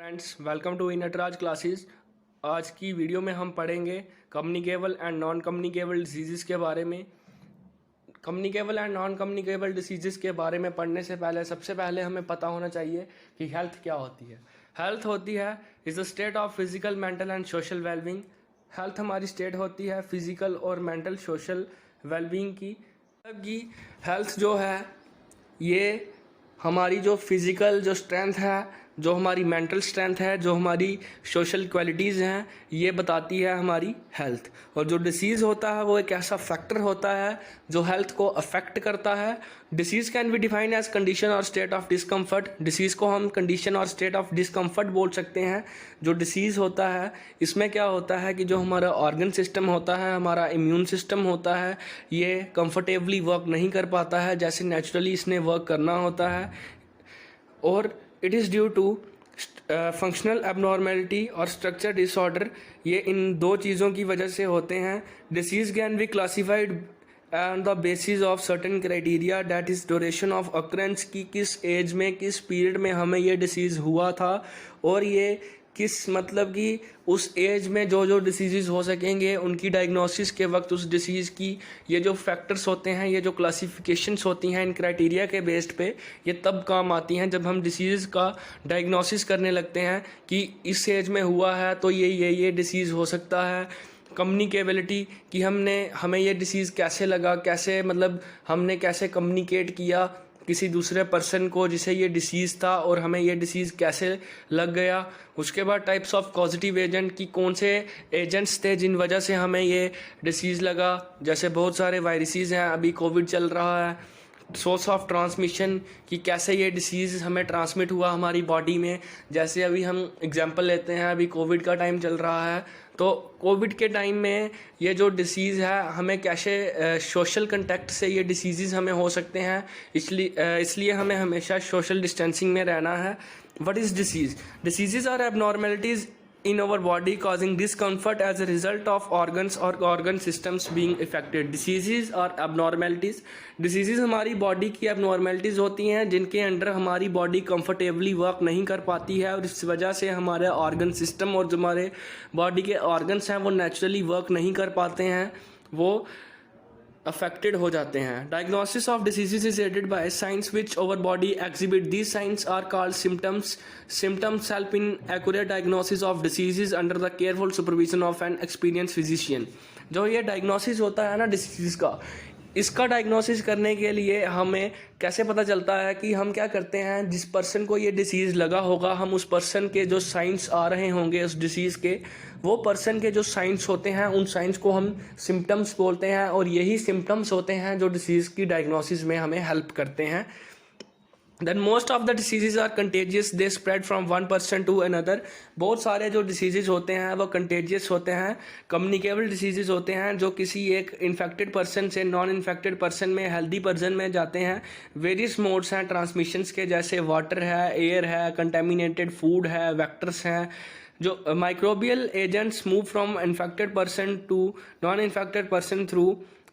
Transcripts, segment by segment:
Friends, welcome to Nataraj classes. आज की video में हम पढ़ेंगे communicable and non communicable disease के बारे में। Communicable and non communicable disease के बारे में पढ़ने से पहले सबसे पहले हमें पता होना चाहिए कि हेल्थ क्या होती है। हेल्थ होती है is the state of physical, mental and social wellbeing. Health हमारी स्टेट होती है फिजिकल और मेंटल सोशल वेलबींग की। हेल्थ जो है ये हमारी जो फिज़िकल जो स्ट्रेंथ है, जो हमारी मेंटल स्ट्रेंथ है, जो हमारी सोशल क्वालिटीज़ हैं, ये बताती है हमारी हेल्थ। और जो डिसीज़ होता है वो एक ऐसा फैक्टर होता है जो हेल्थ को अफेक्ट करता है। Disease can be defined as condition और स्टेट ऑफ डिस्कम्फर्ट। डिसीज़ को हम कंडीशन और स्टेट ऑफ डिस्कम्फर्ट बोल सकते हैं। जो डिसीज़ होता है इसमें क्या होता है कि जो हमारा ऑर्गन सिस्टम होता है, हमारा इम्यून सिस्टम होता है, ये कंफर्टेबली वर्क नहीं कर पाता है जैसे नेचुरली इसने वर्क करना होता है। और it is due to functional abnormality और स्ट्रक्चर डिसऑर्डर। ये इन दो चीज़ों की वजह से होते हैं। Disease can be classified on the basis of certain criteria, that is duration of occurrence की किस एज में, किस पीरियड में हमें ये डिसीज़ हुआ था, और ये किस मतलब कि उस एज में जो जो डिसीज़ हो सकेंगे उनकी डायग्नोसिस के वक्त उस डिसीज़ की ये जो फैक्टर्स होते हैं, ये जो क्लासिफिकेशंस होती हैं इन क्राइटेरिया के बेस्ड पे, ये तब काम आती हैं जब हम डिसीज़ का डायग्नोसिस करने लगते हैं कि इस एज में हुआ है तो ये डिसीज़ हो सकता है। कम्युनिकेबिलिटी कि हमें ये डिसीज़ कैसे लगा, कैसे मतलब हमने कैसे कम्युनिकेट किया किसी दूसरे पर्सन को जिसे ये डिसीज़ था और हमें ये डिसीज़ कैसे लग गया। उसके बाद टाइप्स ऑफ पॉजिटिव एजेंट कि कौन से एजेंट्स थे जिन वजह से हमें ये डिसीज़ लगा। जैसे बहुत सारे वायरसेस हैं, अभी कोविड चल रहा है। सोर्स ऑफ ट्रांसमिशन कि कैसे ये डिसीज़ हमें ट्रांसमिट हुआ हमारी बॉडी में। जैसे अभी हम एग्जांपल लेते हैं, अभी कोविड का टाइम चल रहा है, तो कोविड के टाइम में ये जो डिसीज़ है हमें कैसे सोशल कंटेक्ट से ये डिसीज़ हमें हो सकते हैं, इसलिए हमें हमेशा सोशल डिस्टेंसिंग में रहना है। What is disease? Disease are abnormalities in our body causing discomfort as a result of organs or organ systems being affected. Diseases are abnormalities. Diseases हमारी बॉडी की abnormalities होती हैं जिनके अंडर हमारी बॉडी कंफर्टेबली वर्क नहीं कर पाती है, और इस वजह से हमारे ऑर्गन सिस्टम और जो हमारे बॉडी के ऑर्गन्स हैं वो नेचुरली वर्क नहीं कर पाते हैं, वो अफेक्टेड हो जाते हैं। Diagnosis of diseases is aided by signs which our body exhibit these signs are called symptoms. Symptoms help in accurate diagnosis of diseases under the careful supervision of an experience physician. जो ये diagnosis होता है ना disease का, इसका diagnosis करने के लिए हमें कैसे पता चलता है कि हम क्या करते हैं, जिस पर्सन को ये डिसीज़ लगा होगा हम उस पर्सन के जो साइंस आ रहे होंगे उस डिसीज़ के, वो पर्सन के जो साइंस होते हैं उन साइंस को हम सिम्टम्स बोलते हैं, और यही सिम्टम्स होते हैं जो डिसीज़ की डायग्नोसिस में हमें हेल्प करते हैं। Then most of the diseases are contagious, they spread from one person to another. बहुत सारे जो diseases होते हैं वो contagious होते हैं, communicable diseases होते हैं जो किसी एक infected person से non infected person में, healthy person में जाते हैं। Various modes हैं transmissions के, जैसे water है, air है, contaminated food है, vectors हैं। जो microbial agents move from infected person to non infected person through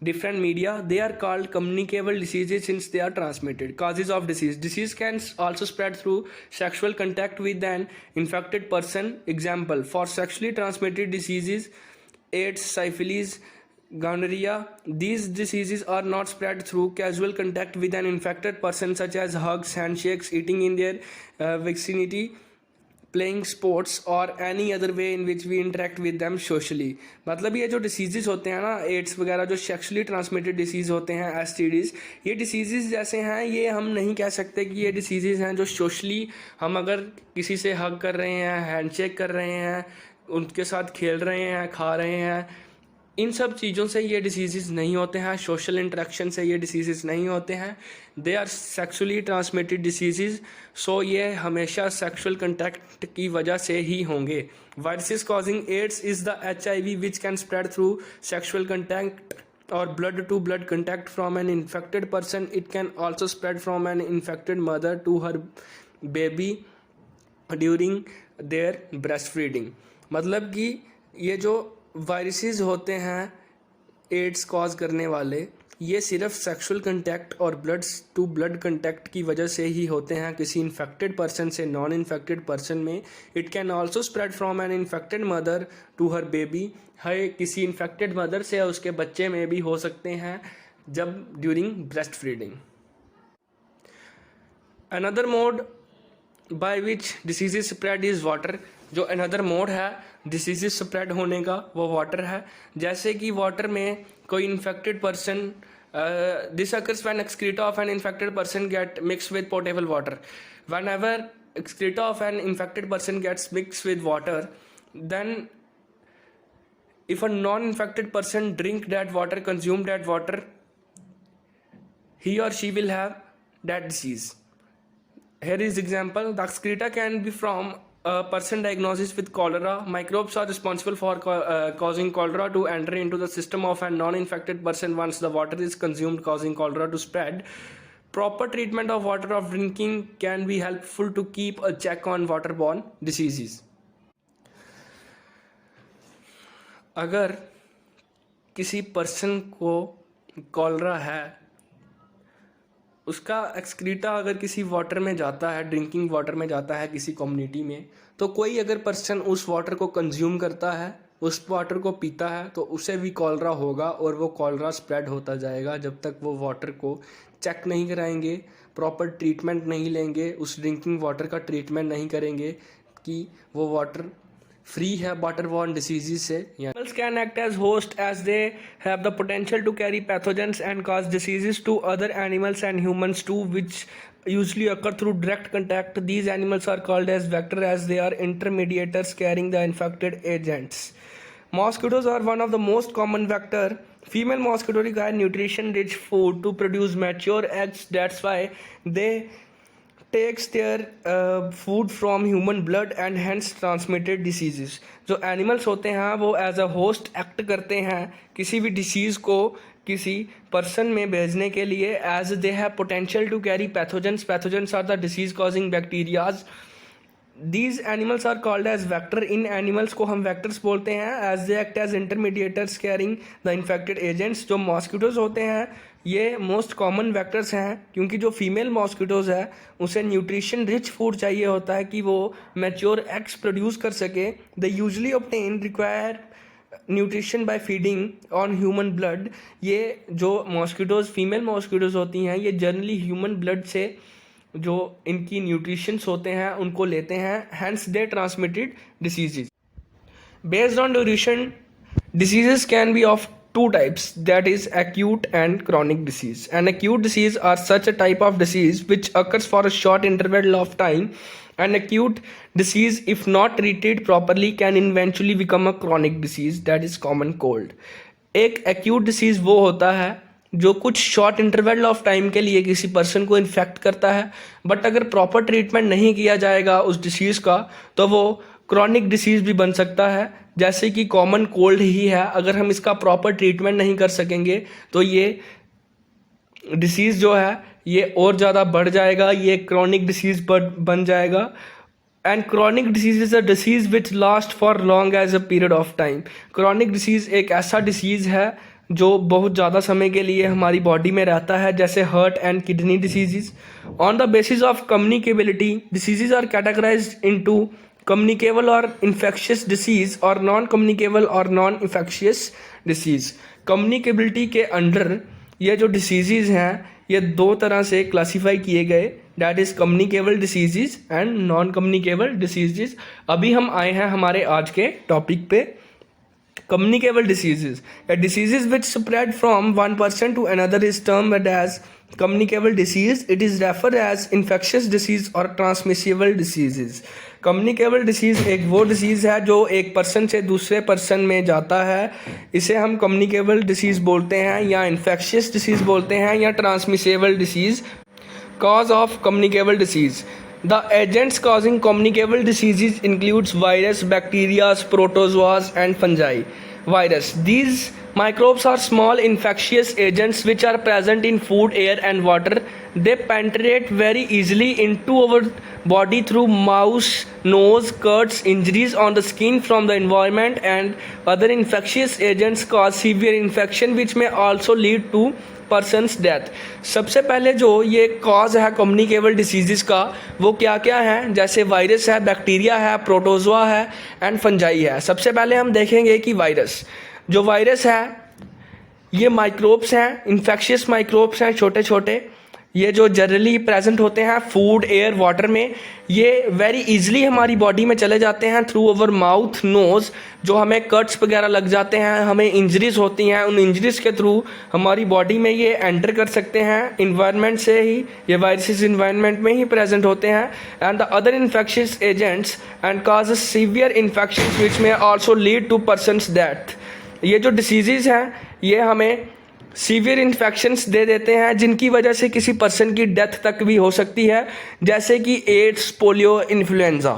different media, they are called communicable diseases since they are transmitted. Causes of disease: disease can also spread through sexual contact with an infected person. Example for sexually transmitted diseases: AIDS, syphilis, gonorrhea. These diseases are not spread through casual contact with an infected person such as hugs, handshakes, eating in their vicinity, playing sports और any other way in which we interact with them socially. मतलब ये जो disease होते हैं ना, ads वगैरह जो sexually transmitted disease होते हैं, एसटीडीज़, ये डिसीज़ जैसे हैं, ये हम नहीं कह सकते कि ये डिसीज़ हैं जो सोशली हम अगर किसी से हग कर रहे हैं, हैंडशेक कर रहे हैं, उनके साथ खेल रहे हैं, खा रहे हैं, इन सब चीज़ों से ये डिसीज़ नहीं होते हैं, सोशल इंटरेक्शन से ये डिसीज़ नहीं होते हैं। They are sexually transmitted disease, so ये हमेशा सेक्सुअल कंटैक्ट की वजह से ही होंगे। Viruses causing AIDS is the HIV which can spread through sexual contact और blood to blood contact from an infected person. It can also spread from an infected mother to her baby during their breast feeding. मतलब कि ये जो viruses होते हैं ads cause करने वाले, ये सिर्फ सेक्सुअल कंटैक्ट और ब्लड टू ब्लड कंटैक्ट की वजह से ही होते हैं किसी इन्फेक्टेड पर्सन से नॉन इन्फेक्टेड पर्सन में। It can also spread from an infected mother to her baby, है किसी इन्फेक्टेड मदर से उसके बच्चे में भी हो सकते हैं जब during breast feeding. Another mode by which diseases spread is water. जो अनदर मोड है डिसीजेज स्प्रेड होने का वो वाटर है। जैसे कि वाटर में कोई infected person, this occurs when excreta of an infected person get mixed with potable water. Whenever excreta of an infected person gets mixed with water, then if a non-infected person drink that water, consume that water, he or she will have that disease. Here is example. The excreta can be from a person diagnosed with cholera. Microbes are responsible for causing cholera to enter into the system of a non-infected person once the water is consumed, causing cholera to spread. Proper treatment of water of drinking can be helpful to keep a check on waterborne diseases. अगर किसी person को cholera है, उसका excreta अगर किसी water में जाता है, ड्रिंकिंग वाटर में जाता है किसी कम्युनिटी में, तो कोई अगर पर्सन उस वाटर को कंज्यूम करता है, उस वाटर को पीता है, तो उसे भी कॉलरा होगा और वो कॉलरा स्प्रेड होता जाएगा जब तक वो वाटर को चेक नहीं कराएंगे, प्रॉपर ट्रीटमेंट नहीं लेंगे, उस ड्रिंकिंग वाटर का ट्रीटमेंट नहीं करेंगे कि वो वाटर फ्री है वाटरबॉर्न डिसीजेज से। Animals can act as host as they have the potential to carry pathogens and cause diseases to other animals and humans too, which usually occur through direct contact. These animals are called as vector as they are intermediators carrying the infected agents. Mosquitoes are one of the most common vector. Female mosquito require nutrition-rich food to produce mature eggs. That's why they takes their food from human blood and hence transmitted diseases. जो animals होते हैं वो as a host act करते हैं किसी भी disease को किसी पर्सन में भेजने के लिए, as they have potential to carry pathogens. Pathogens are the disease causing bacterias. These animals are called as vector. इन एनिमल्स को हम वैक्टर्स बोलते हैं as they act as intermediators carrying the infected agents. जो मॉस्किटोज होते हैं ये most common vectors हैं क्योंकि जो फीमेल मॉस्किटोज है उसे न्यूट्रिशन रिच फूड चाहिए होता है कि वो मैच्योर एग्स प्रोड्यूस कर सके. They usually obtain require nutrition by feeding on human blood. ये जो मॉस्किटोज फीमेल मॉस्किटोज होती हैं ये जनरली ह्यूमन ब्लड से जो इनकी न्यूट्रिशंस होते हैं उनको लेते हैं, hence they transmitted diseases. Based on duration diseases can be of two types, that is acute and chronic disease. An acute disease are such a type of disease which occurs for a short interval of time. An acute disease if not treated properly can eventually become a chronic disease, that is common cold. एक acute disease वो होता है जो कुछ short interval of time के लिए किसी person को इन्फेक्ट करता है, बट अगर प्रॉपर ट्रीटमेंट नहीं किया जाएगा उस डिसीज़ का तो वो क्रॉनिक डिसीज़ भी बन सकता है. जैसे कि कॉमन कोल्ड ही है, अगर हम इसका प्रॉपर ट्रीटमेंट नहीं कर सकेंगे तो ये डिसीज़ जो है ये और ज़्यादा बढ़ जाएगा, ये क्रॉनिक डिसीज़ बन जाएगा. And chronic disease is a disease which last for long as a period of time. Chronic disease एक ऐसा डिसीज़ है जो बहुत ज़्यादा समय के लिए हमारी बॉडी में रहता है, जैसे heart and kidney disease. On the basis of communicability disease are categorised into communicable or infectious disease or non communicable or non infectious disease. Communicability के अंडर ये जो डिसीज़ हैं ये दो तरह से क्लासीफाई किए गए, that is communicable disease and non communicable disease. अभी हम आए हैं हमारे आज के टॉपिक पे. Communicable diseases. A diseases which spread from one person to another is termed as communicable disease. It is referred as infectious disease or transmissible diseases. Communicable disease एक वो डिसीज़ है जो एक पर्सन से दूसरे पर्सन में जाता है, इसे हम कम्युनिकेबल डिसीज़ बोलते हैं या इन्फेक्शियस डिसीज़ बोलते हैं या transmissible disease. Cause of communicable disease. The agents causing communicable diseases includes virus, bacteria, protozoas and fungi. Virus. These microbes are small infectious agents which are present in food, air and water. They penetrate very easily into our body through mouth, nose, cuts, injuries on the skin from the environment, and other infectious agents cause severe infection which may also lead to persons death. सबसे पहले जो ये cause है communicable diseases का वो क्या क्या है, जैसे वायरस है, बैक्टीरिया है, प्रोटोजोआ है एंड फंजाई है। सबसे पहले हम देखेंगे कि वायरस, जो वायरस है ये माइक्रोब्स हैं, इन्फेक्शियस माइक्रोब्स हैं छोटे छोटे, ये जो जनरली प्रेजेंट होते हैं फूड, एयर, वाटर में। ये वेरी इजीली हमारी बॉडी में चले जाते हैं थ्रू अवर माउथ, नोज़। जो हमें कट्स वगैरह लग जाते हैं, हमें इंजरीज होती हैं, उन इंजरीज के थ्रू हमारी बॉडी में ये एंटर कर सकते हैं इन्वायरमेंट से ही। ये वायरसेस इन्वायरमेंट में ही प्रेजेंट होते हैं and the other infectious agents and causes severe infections which may also lead to person's death. ये जो डिसीजेज हैं ये हमें सीवियर इन्फेक्शंस दे देते हैं जिनकी वजह से किसी पर्सन की डेथ तक भी हो सकती है, जैसे कि AIDS, polio, influenza.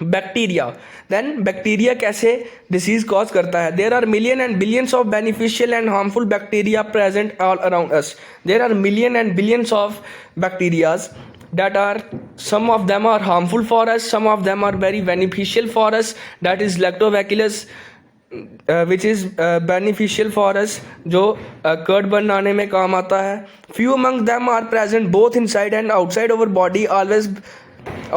Bacteria, then bacteria कैसे डिसीज कॉज करता है। There are million and billions of beneficial and harmful bacteria present all around us. There are million and billions of bacterias that are, some of them are harmful for us, some of them are very beneficial for us, that is lactobacillus which is beneficial for us, जो curd बनाने में काम आता है। few among them are present both inside and outside our body,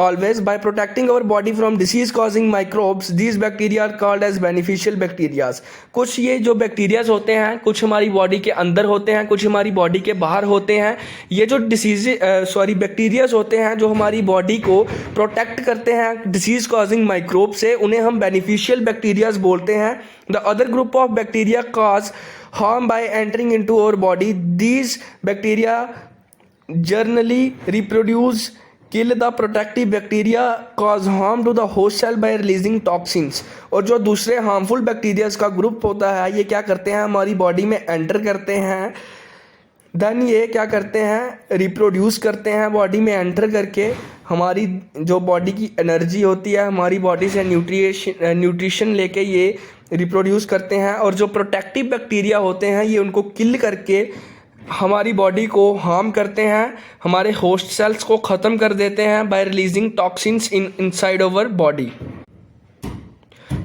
always by protecting our body from disease causing microbes, these bacteria are called as beneficial bacteria। कुछ ये जो bacterias होते हैं कुछ हमारी बॉडी के अंदर होते हैं, कुछ हमारी बॉडी के बाहर होते हैं। ये जो बैक्टीरियाज होते हैं जो हमारी बॉडी को प्रोटेक्ट करते हैं डिसीज कॉजिंग माइक्रोब से, उन्हें हम बेनिफिशियल बैक्टीरियाज बोलते हैं। The other group of bacteria cause harm by entering into our body. These bacteria generally reproduce, kill the protective bacteria, cause harm to the host cell by releasing toxins। और जो दूसरे harmful bacterias का group होता है ये क्या करते हैं, हमारी बॉडी में एंटर करते हैं, देन ये क्या करते हैं, रिप्रोड्यूस करते हैं बॉडी में एंटर करके। हमारी जो बॉडी की एनर्जी होती है, हमारी बॉडी से न्यूट्रिशन लेके ये रिप्रोड्यूस करते हैं। और जो प्रोटेक्टिव बैक्टीरिया होते हैं ये उनको किल करके हमारी बॉडी को हार्म करते हैं, हमारे होस्ट सेल्स को ख़त्म कर देते हैं bye releasing toxins inside our body.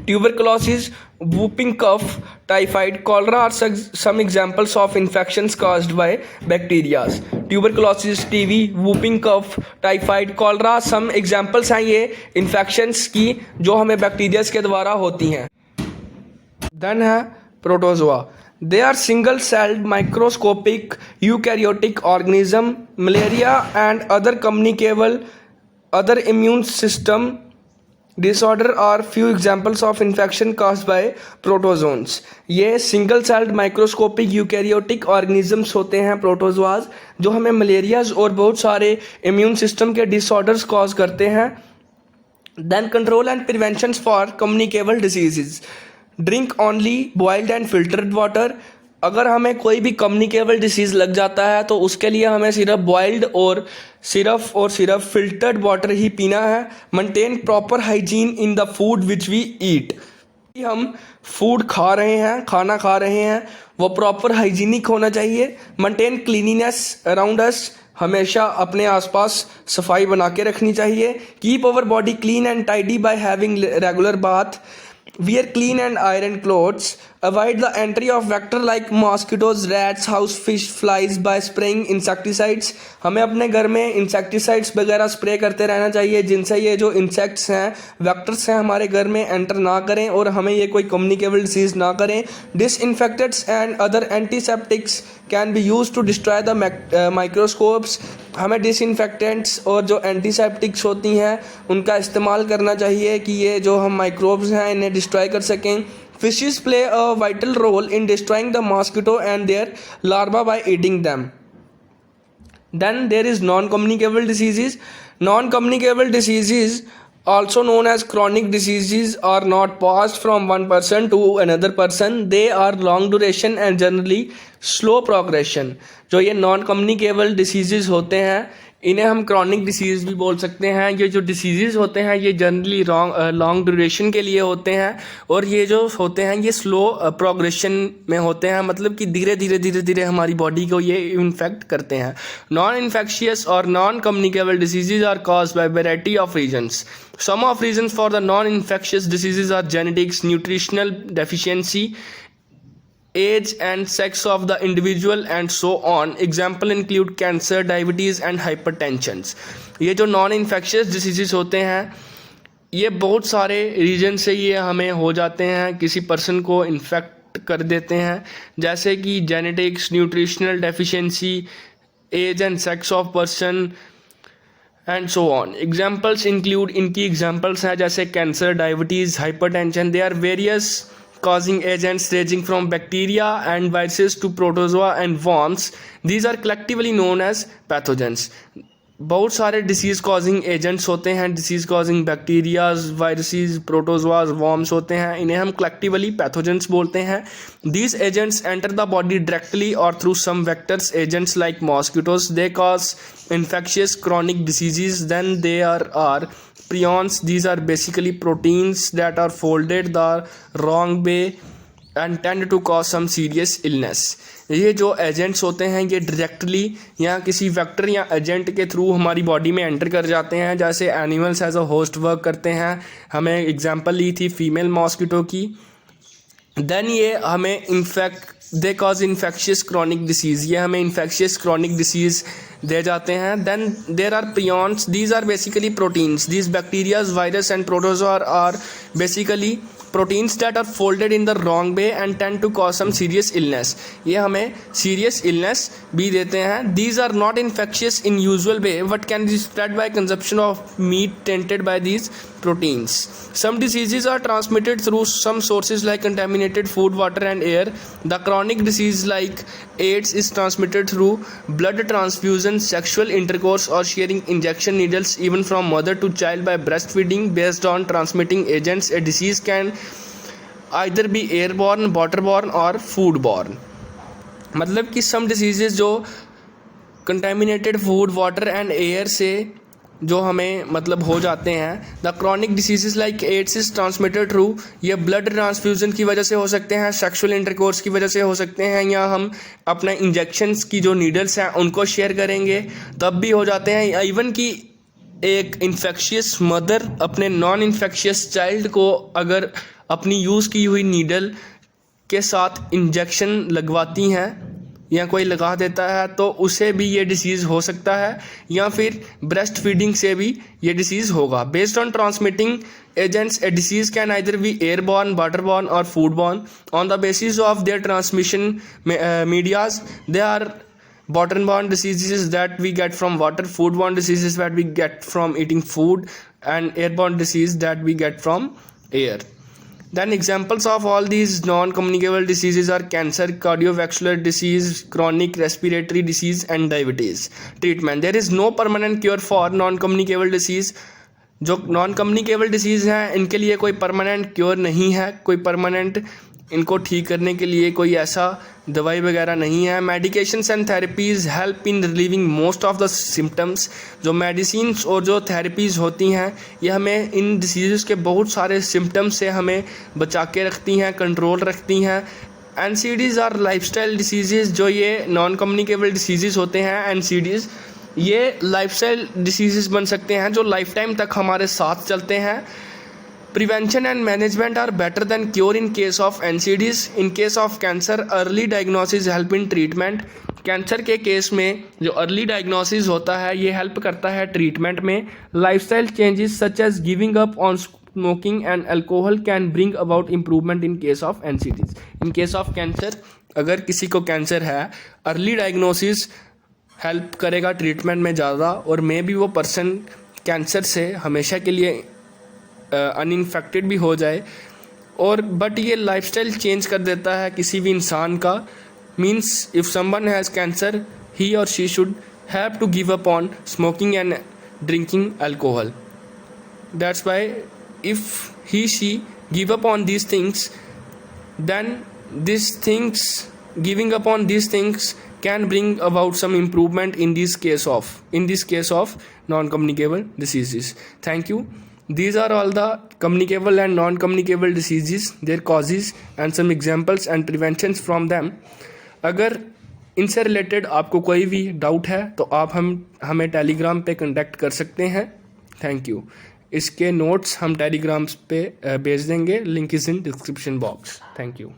Tuberculosis, whooping cough, typhoid, cholera are some examples of infections caused by bacteria। Tuberculosis, TB, whooping cough, typhoid, cholera some examples हैं ये infections की जो हमें बैक्टीरियाज के द्वारा होती हैं। Then है protozoa. They are single-celled microscopic eukaryotic organism, malaria and other communicable, other immune system disorder are few examples of infection caused by protozoans। ये single celled microscopic eukaryotic organisms होते हैं प्रोटोजोआज, जो हमें मलेरियाज और बहुत सारे immune system के disorders cause करते हैं। Then control and prevention for communicable diseases. Drink only boiled and filtered water. अगर हमें कोई भी कम्युनिकेबल डिसीज़ लग जाता है तो उसके लिए हमें सिर्फ बॉइल्ड और सिर्फ फिल्टर्ड वाटर ही पीना है। Maintain proper hygiene in the food which we eat. हम फूड खा रहे हैं, खाना खा रहे हैं, वो प्रॉपर हाइजीनिक होना चाहिए। मेंटेन क्लीनिनेस अराउंड अस, हमेशा अपने आसपास सफाई बना के रखनी चाहिए। Keep our body clean and tidy by having regular bath. Wear clean and iron clothes. Avoid the entry of vector like mosquitoes, rats, house fish, flies by spraying insecticides। हमें अपने घर में इंसेक्टिसाइड्स वगैरह स्प्रे करते रहना चाहिए जिनसे ये जो इंसेक्ट्स हैं, वेक्टर्स हैं, हमारे घर में एंटर ना करें और हमें ये कोई कम्युनिकेबल डिसीज़ ना करें। Disinfectants and other antiseptics can be use to destroy the microscopes. हमें डिसइंफेक्टेंट्स और जो एंटीसेप्टिक्स होती हैं उनका इस्तेमाल करना चाहिए कि ये जो हम माइक्रोब्स हैं इन्हें डिस्ट्रॉय कर सकें। Fishes play a vital role in destroying the mosquito and their larvae by eating them. Then there is non-communicable diseases. Non-communicable diseases, also known as chronic diseases, are not passed from one person to another person. They are long duration and generally slow progression। जो ये non-communicable diseases होते हैं इन्हें हम chronic disease भी बोल सकते हैं। ये जो डिसीज़ होते हैं ये जनरली लॉन्ग ड्यूरेशन के लिए होते हैं और ये जो होते हैं ये स्लो प्रोग्रेशन में होते हैं, मतलब कि धीरे धीरे हमारी बॉडी को ये इन्फेक्ट करते हैं। नॉन इन्फेक्शियस और non communicable diseases are caused by variety of reasons. Some of reasons for the non infectious diseases are genetics, nutritional deficiency, age and sex of the individual and so on. Example include cancer, diabetes and hypertensions. ये जो non infectious diseases होते हैं ये बहुत सारे reason से ये हमें हो जाते हैं, किसी पर्सन को इन्फेक्ट कर देते हैं, जैसे कि genetics, nutritional deficiency, age and sex of person and so on. Examples include, इनकी एग्जाम्पल्स हैं जैसे cancer, diabetes, hypertension. They are various causing agents ranging from bacteria and viruses to protozoa and worms. These are collectively known as pathogens. बहुत सारे disease causing agents होते हैं, disease causing bacterias, viruses, protozoas, worms होते हैं, इन्हें हम collectively pathogens बोलते हैं. These agents enter the body directly और through some vectors agents like mosquitoes. They cause infectious chronic diseases. Then there are prions. These are basically proteins that are folded the wrong way and tend to cause some serious illness. ये जो agents होते हैं ये directly या किसी vector या agent के through हमारी बॉडी में एंटर कर जाते हैं, जैसे animals as a host work करते हैं. हमें एग्जांपल ली थी फीमेल मॉस्किटो की. देन ये हमें they cause infectious chronic disease, ये हमें इन्फेक्शियस क्रॉनिक डिसीज़ दे जाते हैं. Then there are prions. These are basically proteins. These bacterias, virus and protozoa are basically proteins that are folded in the wrong way and tend to cause some serious illness. ये हमें serious illness भी देते हैं. These are not infectious in usual way but can be spread by consumption of meat tainted by these proteins. Some diseases are transmitted through some sources like contaminated food, water and air. The chronic disease like AIDS is transmitted through blood transfusion, sexual intercourse or sharing injection needles, even from mother to child by breastfeeding. Based on transmitting agents, a disease can either be airborne, waterborne और foodborne. मतलब कि some diseases जो contaminated food, water and air से जो हमें मतलब हो जाते हैं. The chronic diseases like AIDS is transmitted through, ये ब्लड ट्रांसफ्यूजन की वजह से हो सकते हैं, सेक्सुअल इंटरकोर्स की वजह से हो सकते हैं, या हम अपने इंजेक्शंस की जो नीडल्स हैं उनको शेयर करेंगे तब भी हो जाते हैं. इवन कि एक इन्फेक्शियस मदर अपने नॉन इन्फेक्शियस चाइल्ड को अगर अपनी यूज़ की हुई नीडल के साथ इंजेक्शन लगवाती हैं या कोई लगा देता है तो उसे भी ये डिसीज़ हो सकता है, या फिर ब्रेस्ट फीडिंग से भी ये डिसीज़ होगा. Based on transmitting agents, a disease can either be airborne, waterborne और foodborne. On the basis of their transmission medias, they are waterborne diseases that we get from water, foodborne diseases that we get from eating food, and airborne disease that we get from air. Then examples of all these non-communicable diseases are cancer, cardiovascular disease, chronic respiratory disease and diabetes. Treatment. There is no permanent cure for non-communicable disease. जो non-communicable disease हैं इनके लिए कोई permanent cure नहीं है, कोई permanent इनको ठीक करने के लिए कोई ऐसा दवाई वगैरह नहीं है. Medications and therapies help in relieving most of the symptoms. जो मेडिसिन्स और जो थेरेपीज़ होती हैं ये हमें इन डिसीज़ के बहुत सारे सिम्टम्स से हमें बचा के रखती हैं, कंट्रोल रखती हैं. NCDs are lifestyle disease. जो ये नॉन कम्युनिकेबल डिसीज़ होते हैं NCDs, ये लाइफस्टाइल डिसीज़ बन सकते हैं जो लाइफ टाइम तक हमारे साथ चलते हैं. Prevention and management are better than cure in case of NCDs. In case of cancer, early diagnosis help in treatment. Cancer के केस में जो अर्ली डायग्नोसिस होता है ये हेल्प करता है ट्रीटमेंट में. Lifestyle changes such as giving up on smoking and alcohol can bring about improvement in case of NCDs. In case of cancer, अगर किसी को कैंसर है, अर्ली डायग्नोसिस हेल्प करेगा ट्रीटमेंट में ज़्यादा, और मे भी वो पर्सन कैंसर से हमेशा के लिए अनइन्फेक्टेड भी हो जाए. और बट ये लाइफस्टाइल चेंज कर देता है किसी भी इंसान का. Means if someone has cancer, he और she should have to give up on smoking and drinking alcohol. That's why if he she give up on these things, then these things, giving up on these things can bring about some improvement in this case of non-communicable diseases. Thank you. These are all the communicable and non-communicable diseases, their causes and some examples and preventions from them. अगर इनसे related आपको कोई भी doubt है तो आप हमें Telegram पे कॉन्टैक्ट कर सकते हैं. Thank you. इसके नोट्स हम टेलीग्राम पे भेज देंगे. Link is in description box. Thank you.